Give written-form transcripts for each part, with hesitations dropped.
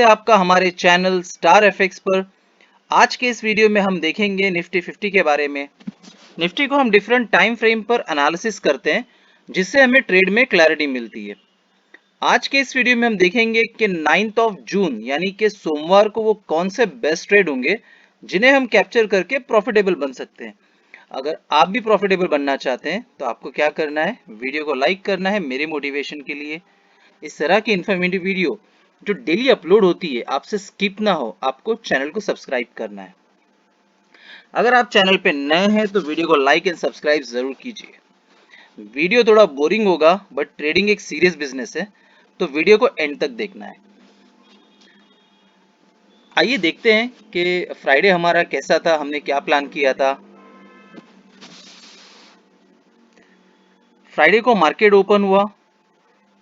आपका हमारे channel star FX पर। आज के इस वीडियो में हम देखेंगे निफ्टी 50 के बारे में। निफ्टी को हम डिफरेंट टाइम फ्रेम पर एनालिसिस करते हैं, जिससे हमें ट्रेड में क्लैरिटी मिलती है। आज के इस वीडियो में हम देखेंगे कि 9th ऑफ जून यानी कि सोमवार को वो कौन से बेस्ट ट्रेड होंगे जिन्हें हम कैप्चर करके प्रॉफिटेबल बन सकते हैं। अगर आप भी प्रॉफिटेबल बनना चाहते हैं तो आपको क्या करना है, वीडियो को लाइक करना है मेरे मोटिवेशन के लिए। इस तरह की इन्फॉर्मेटिव वीडियो जो डेली अपलोड होती है आपसे स्किप ना हो, आपको चैनल को सब्सक्राइब करना है। अगर आप चैनल पे नए हैं तो वीडियो को लाइक एंड सब्सक्राइब जरूर कीजिए। वीडियो थोड़ा बोरिंग होगा बट ट्रेडिंग एक सीरियस बिजनेस है, तो वीडियो को एंड तक देखना है। आइए देखते हैं कि फ्राइडे हमारा कैसा था, हमने क्या प्लान किया था। फ्राइडे को मार्केट ओपन हुआ,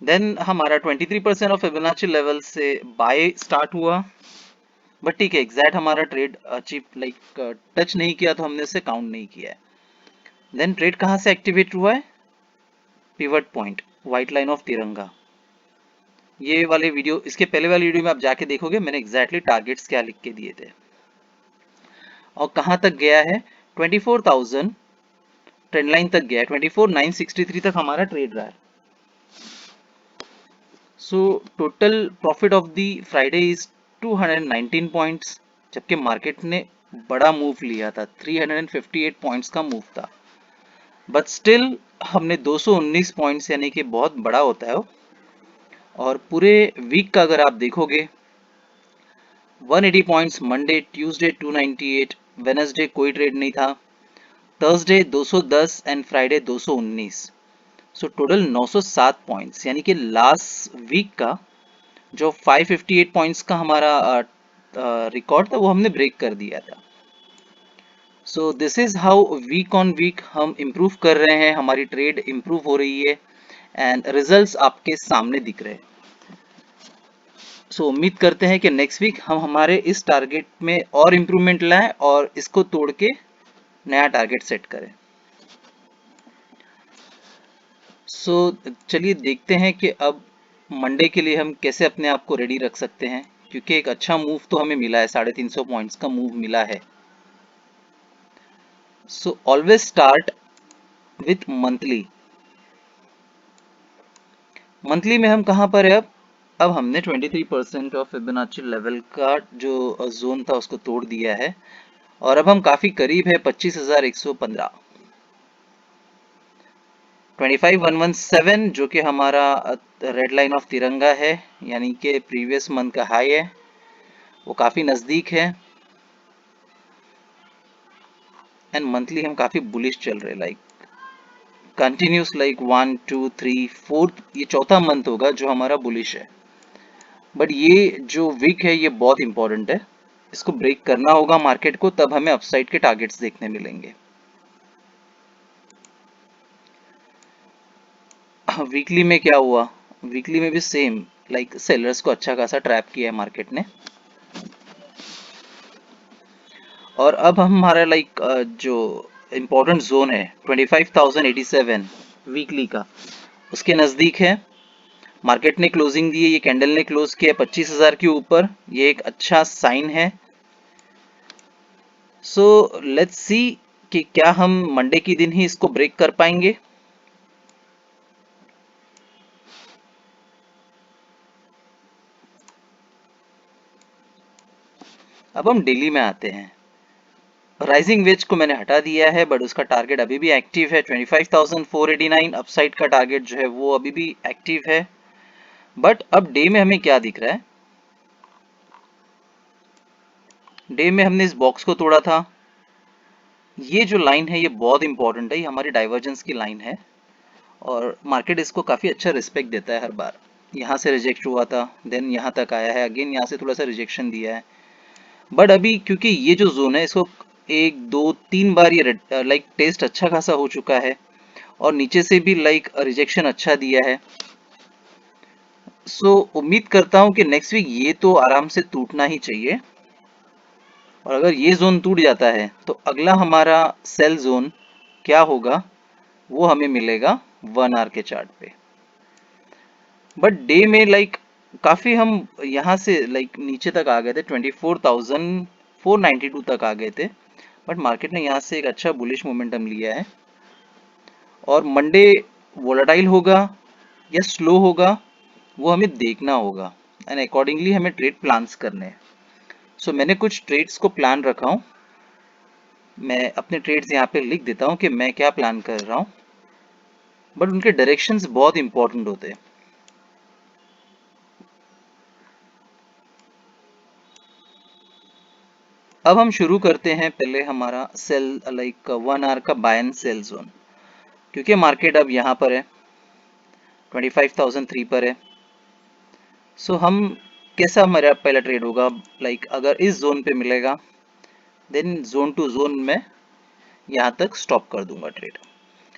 देन हमारा 23% ऑफ फिबोनाची लेवल से बाय स्टार्ट हुआ। बट ठीक है, एग्जैक्ट हमारा ट्रेड अचीव टच नहीं किया तो हमने उसे काउंट नहीं किया है। देन ट्रेड कहाँ से एक्टिवेट हुआ है, pivot point, white line of तिरंगा। ये वाले वीडियो, इसके पहले वाले वीडियो में आप जाके देखोगे मैंने एग्जैक्टली टारगेट्स क्या लिख के दिए थे। और कहाँ तक गया है, 24,000 ट्रेंड लाइन तक गया है, 24,963 तक हमारा ट्रेड रहा है। So total profit of the Friday is 219 points, जबकि मार्केट ने बड़ा मूव लिया था, 358 पॉइंट्स का मूव था। बट स्टिल हमने 219 पॉइंट्स, यानी कि बहुत बड़ा होता है वो। और पूरे वीक का अगर आप देखोगे, 180 पॉइंट्स मंडे, ट्यूसडे 298, वेडनेसडे कोई ट्रेड नहीं था, Thursday 210 and Friday 219। So total 907 points, यानी कि लास्ट वीक का जो 558 पॉइंट्स का हमारा रिकॉर्ड था वो हमने ब्रेक कर दिया था। So this is how week on week हम इम्प्रूव कर रहे हैं, हमारी ट्रेड इम्प्रूव हो रही है एंड रिजल्ट्स आपके सामने दिख रहे हैं। सो उम्मीद करते हैं कि नेक्स्ट वीक हम हमारे इस टारगेट में और इम्प्रूवमेंट लाएं और इसको तोड़ के नया टारगेट सेट करें। सो चलिए देखते हैं कि अब मंडे के लिए हम कैसे अपने आप को रेडी रख सकते हैं, क्योंकि एक अच्छा मूव तो हमें मिला है, 350 पॉइंट्स का मूव मिला है। So always start with monthly. Monthly में हम कहाँ पर है अब हमने 23% ऑफ फिबोनाची लेवल का जो जोन था उसको तोड़ दिया है और अब हम काफी करीब है 25,115, 25,117, जो कि हमारा रेड लाइन ऑफ तिरंगा है, यानी कि प्रीवियस मंथ का हाई है, वो काफी नजदीक है। एंड मंथली हम काफी बुलिश चल रहे, कंटिन्यूस 1 2 3 4, ये चौथा मंथ होगा जो हमारा बुलिश है। बट ये जो वीक है ये बहुत इंपॉर्टेंट है, इसको ब्रेक करना होगा मार्केट को, तब हमें अपसाइड के टारगेट्स देखने मिलेंगे। वीकली में क्या हुआ, वीकली में भी सेम, सेलर्स को अच्छा खासा ट्रैप किया है मार्केट ने। और अब हम हमारा जो इम्पोर्टेंट जोन है 25,087 वीकली का, उसके नजदीक है। मार्केट ने क्लोजिंग दी है, ये कैंडल ने क्लोज किया 25,000 के ऊपर, ये एक अच्छा साइन है। सो लेट्स सी कि क्या हम मंडे के दिन ही इसको ब्रेक कर पाएंगे। अब हम डेली में आते हैं। राइजिंग वेज को मैंने हटा दिया है, बट उसका टारगेट अभी भी एक्टिव है 25,489। अपसाइड का टारगेट जो है वो अभी भी एक्टिव है। बट अब डे में हमें क्या दिख रहा है, डे में हमने इस बॉक्स को तोड़ा था। ये जो लाइन है ये बहुत इंपॉर्टेंट है, ये हमारी डाइवर्जेंस की लाइन है और मार्केट इसको काफी अच्छा रिस्पेक्ट देता है हर बार। यहाँ से रिजेक्ट हुआ था, देन यहाँ तक आया है, अगेन यहाँ से थोड़ा सा रिजेक्शन दिया है। बट अभी क्योंकि ये जो जोन है इसको 1 2 3 बार ये टेस्ट अच्छा खासा हो चुका है और नीचे से भी रिजेक्शन अच्छा दिया है। सो उम्मीद करता हूँ कि नेक्स्ट वीक ये तो आराम से टूटना ही चाहिए। और अगर ये जोन टूट जाता है तो अगला हमारा सेल जोन क्या होगा, वो हमें मिलेगा 1 आवर के चार्ट पे। बट डे में काफ़ी हम यहाँ से लाइक नीचे तक आ गए थे, 24,492 तक आ गए थे, बट मार्केट ने यहाँ से एक अच्छा बुलिश मोमेंटम लिया है। और मंडे वोलेटाइल होगा या स्लो होगा वो हमें देखना होगा, एंड अकॉर्डिंगली हमें ट्रेड प्लान्स करने हैं। सो मैंने कुछ ट्रेड्स को प्लान रखा हूँ, मैं अपने ट्रेड्स यहाँ पे लिख देता हूँ कि मैं क्या प्लान कर रहा हूँ, बट उनके डायरेक्शंस बहुत इंपॉर्टेंट होते हैं। अब हम शुरू करते हैं पहले हमारा सेल लाइक 1 आवर का बाय एंड सेल जोन, क्योंकि मार्केट अब यहाँ पर है 25,003 पर है। सो हम कैसा हमारा पहला ट्रेड होगा, लाइक अगर इस जोन पे मिलेगा देन जोन टू जोन में यहाँ तक स्टॉप कर दूंगा ट्रेड।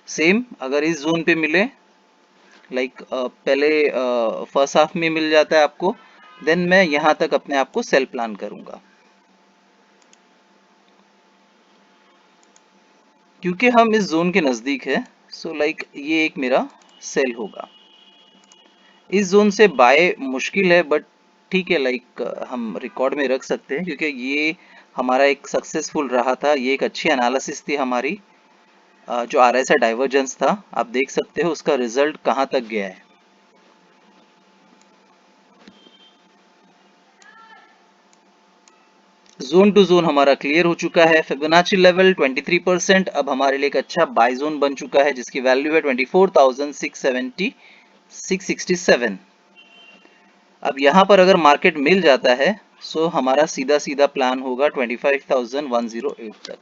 सेम अगर इस जोन पे मिले लाइक पहले फर्स्ट हाफ में मिल जाता है आपको, देन मैं यहाँ तक अपने आप को सेल प्लान करूंगा। क्योंकि हम इस जोन के नज़दीक है, सो लाइक ये एक मेरा सेल होगा। इस जोन से बाय मुश्किल है, बट ठीक है, लाइक हम रिकॉर्ड में रख सकते हैं क्योंकि ये हमारा एक सक्सेसफुल रहा था, ये एक अच्छी एनालिसिस थी हमारी। जो RSI डाइवर्जेंस था आप देख सकते हो उसका रिजल्ट कहाँ तक गया है। जोन टू जोन हमारा क्लियर हो चुका है। फिबोनाची लेवल 23%, अब हमारे लिए एक अच्छा बाय जोन बन चुका है जिसकी वैल्यू है 24,670 667। अब यहाँ पर अगर मार्केट मिल जाता है सो हमारा सीधा सीधा प्लान होगा 25,108 तक।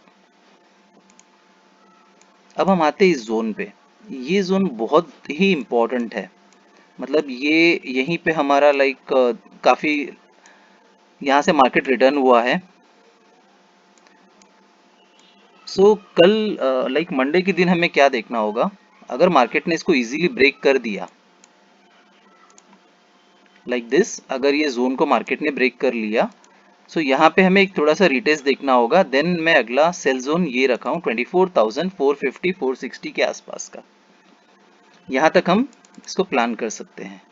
अब हम आते हैं इस जोन पे, ये जोन बहुत ही इम्पोर्टेंट है, मतलब ये यहीं पे हमारा लाइक काफी यहाँ से मार्केट रिटर्न हुआ है। सो कल लाइक मंडे के दिन हमें क्या देखना होगा, अगर मार्केट ने इसको इजीली ब्रेक कर दिया लाइक दिस, अगर ये जोन को मार्केट ने ब्रेक कर लिया, सो यहाँ पे हमें एक थोड़ा सा रिटेस्ट देखना होगा। देन मैं अगला सेल जोन ये रखा हूँ 24,450 460 के आसपास का, यहाँ तक हम इसको प्लान कर सकते हैं।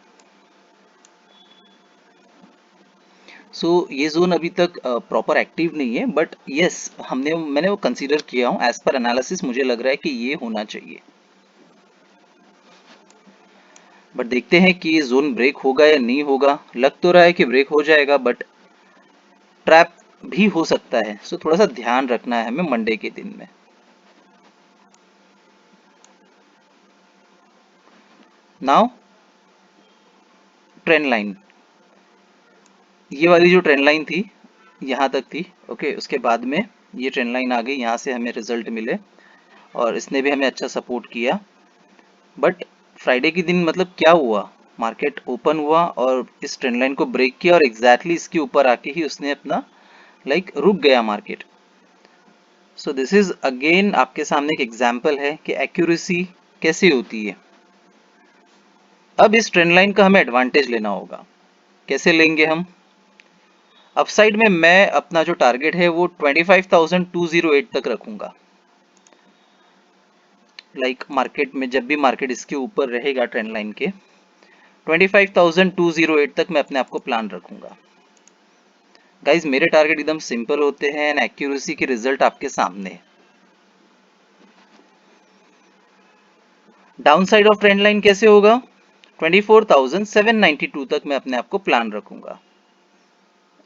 सो ये जोन अभी तक प्रॉपर एक्टिव नहीं है, बट यस मैंने वो कंसीडर किया हूँ, एज पर एनालिसिस मुझे लग रहा है कि ये होना चाहिए। बट देखते हैं कि ये जोन ब्रेक होगा या नहीं होगा। लग तो रहा है कि ब्रेक हो जाएगा, बट ट्रैप भी हो सकता है, सो थोड़ा सा ध्यान रखना है हमें मंडे के दिन में। नाउ ट्रेंड लाइन, ये वाली जो ट्रेंड लाइन थी यहाँ तक थी, ओके उसके बाद में ये ट्रेंड लाइन आ गई, यहाँ से हमें रिजल्ट मिले और इसने भी हमें अच्छा सपोर्ट किया। बट फ्राइडे के दिन मतलब क्या हुआ, मार्केट ओपन हुआ और इस ट्रेंड लाइन को ब्रेक किया और एग्जैक्टली इसके ऊपर आके ही उसने अपना लाइक रुक गया market. So this is again आपके सामने एक एग्जांपल है कि एक्यूरेसी कैसे होती है। अब इस ट्रेंड लाइन का हमें एडवांटेज लेना होगा। कैसे लेंगे हम, अपसाइड में मैं अपना जो टारगेट है वो 25,208 तक रखूंगा। लाइक मार्केट में जब भी मार्केट इसके ऊपर रहेगा ट्रेंड लाइन के 25,208 तक मैं अपने आप को प्लान रखूंगा। गाइज मेरे टारगेट एकदम सिंपल होते हैं एंड एक्यूरेसी के रिजल्ट आपके सामने है। Down side of trend line कैसे होगा, 24,792 तक मैं अपने आप को प्लान रखूंगा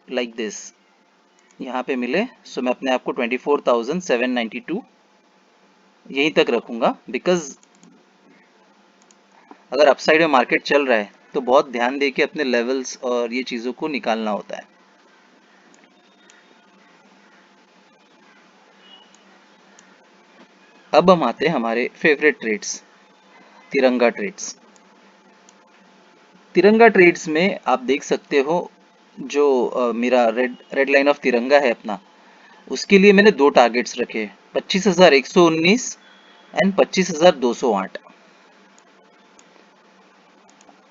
लाइक दिस, यहाँ पे मिले सो मैं अपने आप को 24,792 यहीं तक रखूंगा। बिकॉज अगर अपसाइड में मार्केट चल रहा है तो बहुत ध्यान दे के अपने लेवल्स और ये चीज़ों को निकालना होता है। अब हम आते हैं हमारे फेवरेट ट्रेड्स, तिरंगा ट्रेड्स। तिरंगा ट्रेड्स में आप देख सकते हो जो मेरा रेड रेड लाइन ऑफ तिरंगा है अपना, उसके लिए मैंने दो टारगेट्स रखे, 25,119 एंड 25,208।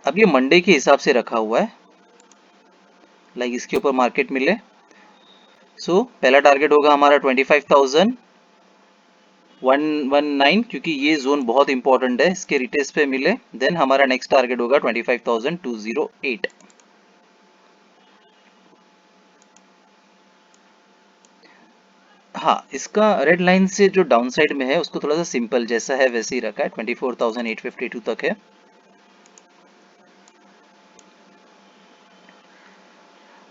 अब ये मंडे के हिसाब से रखा हुआ है, लाइक इसके ऊपर मार्केट मिले सो पहला टारगेट होगा हमारा 25,119, क्योंकि ये जोन बहुत इंपॉर्टेंट है, इसके रिटेस्ट पे मिले। देन हमारा नेक्स्ट टारगेट होगा 25,208। हाँ, इसका रेड लाइन से जो डाउन साइड में है उसको थोड़ा सा सिंपल जैसा है वैसे ही रखा है, 24,852 तक है।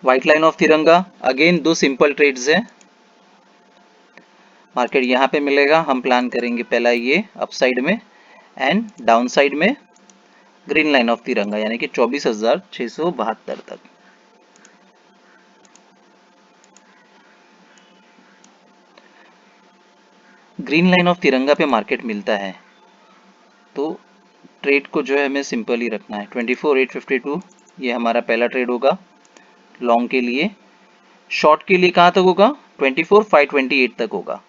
व्हाइट लाइन ऑफ तिरंगा, अगेन दो सिंपल ट्रेड्स है। मार्केट यहाँ पे मिलेगा, हम प्लान करेंगे पहला ये अप साइड में एंड डाउन साइड में ग्रीन लाइन ऑफ तिरंगा यानी कि 24,672 तक। ग्रीन लाइन ऑफ तिरंगा पे मार्केट मिलता है तो ट्रेड को जो है हमें सिंपल ही रखना है। 24,852 ये हमारा पहला ट्रेड होगा लॉन्ग के लिए। शॉर्ट के लिए कहाँ तक होगा? 24,528 तक होगा।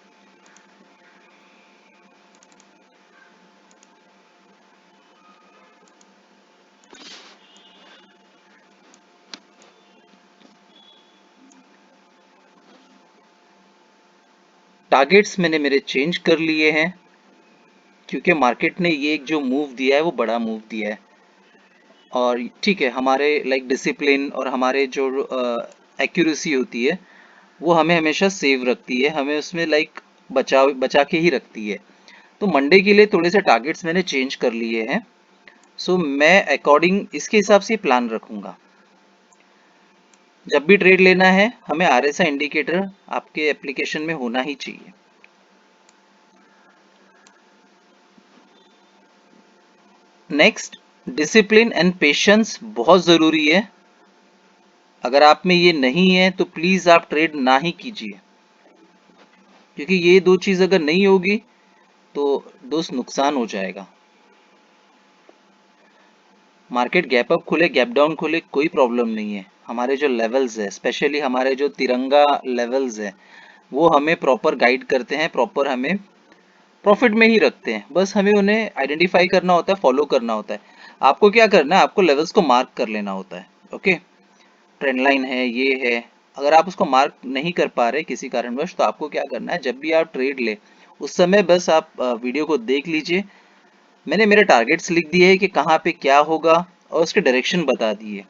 टारगेट्स मैंने मेरे चेंज कर लिए हैं क्योंकि मार्केट ने ये एक जो मूव दिया है वो बड़ा मूव दिया है। और ठीक है, हमारे लाइक डिसिप्लिन और हमारे जो एक्यूरेसी होती है वो हमें हमेशा सेव रखती है, हमें उसमें लाइक बचा के ही रखती है। तो मंडे के लिए थोड़े से टारगेट्स मैंने चेंज कर लिए हैं। सो मैं अकॉर्डिंग इसके हिसाब से प्लान रखूंगा। जब भी ट्रेड लेना है हमें आरएसआई इंडिकेटर आपके एप्लीकेशन में होना ही चाहिए। नेक्स्ट, डिसिप्लिन एंड पेशेंस बहुत ज़रूरी है। अगर आप में ये नहीं है तो प्लीज़ आप ट्रेड ना ही कीजिए, क्योंकि ये दो चीज़ अगर नहीं होगी तो दोस्त नुकसान हो जाएगा। मार्केट गैप अप खुले गैप डाउन खुले कोई प्रॉब्लम नहीं है। हमारे जो लेवल्स है, स्पेशली हमारे जो तिरंगा लेवल्स है, वो हमें प्रॉपर गाइड करते हैं, प्रॉपर हमें प्रॉफिट में ही रखते हैं। बस हमें उन्हें आइडेंटिफाई करना होता है, फॉलो करना होता है। आपको क्या करना है? आपको लेवल्स को मार्क कर लेना होता है। ओके, ट्रेंड लाइन है, ये है। अगर आप उसको मार्क नहीं कर पा रहे किसी कारणवश, तो आपको क्या करना है? जब भी आप ट्रेड ले उस समय बस आप वीडियो को देख लीजिए। मैंने मेरे टारगेट्स लिख दिए हैं कि कहाँ पे क्या होगा और उसके डायरेक्शन बता दिए।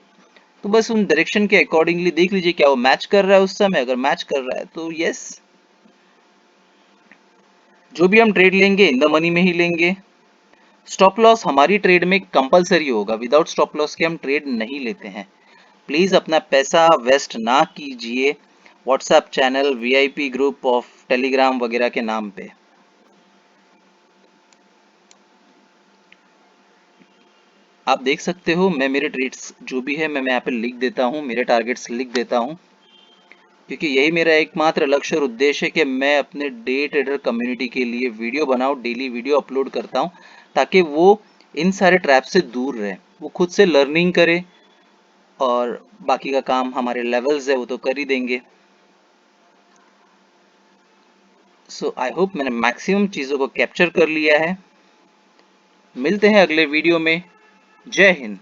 तो बस उन डायरेक्शन के अकॉर्डिंगली देख लीजिए क्या वो मैच कर रहा है उस समय। अगर मैच कर रहा है तो यस, जो भी हम ट्रेड लेंगे इन द मनी में ही लेंगे। स्टॉप लॉस हमारी ट्रेड में कंपलसरी होगा, विदाउट स्टॉप लॉस के हम ट्रेड नहीं लेते हैं। प्लीज अपना पैसा वेस्ट ना कीजिए WhatsApp channel, VIP group of Telegram वगैरह के नाम पे। आप देख सकते हो मैं मेरे ट्रेड्स जो भी है मैं यहाँ पे लिख देता हूँ, मेरे टारगेट्स लिख देता हूँ, क्योंकि यही मेरा एकमात्र लक्ष्य और उद्देश्य है कि मैं अपने डे ट्रेडर कम्युनिटी के लिए वीडियो बनाऊँ, डेली वीडियो अपलोड करता हूँ, ताकि वो इन सारे ट्रैप से दूर रहे, वो खुद से लर्निंग करे और बाकी का काम हमारे लेवल्स है वो तो कर ही देंगे। सो आई होप मैंने मैक्सिमम चीज़ों को कैप्चर कर लिया है। मिलते हैं अगले वीडियो में। जय हिंद।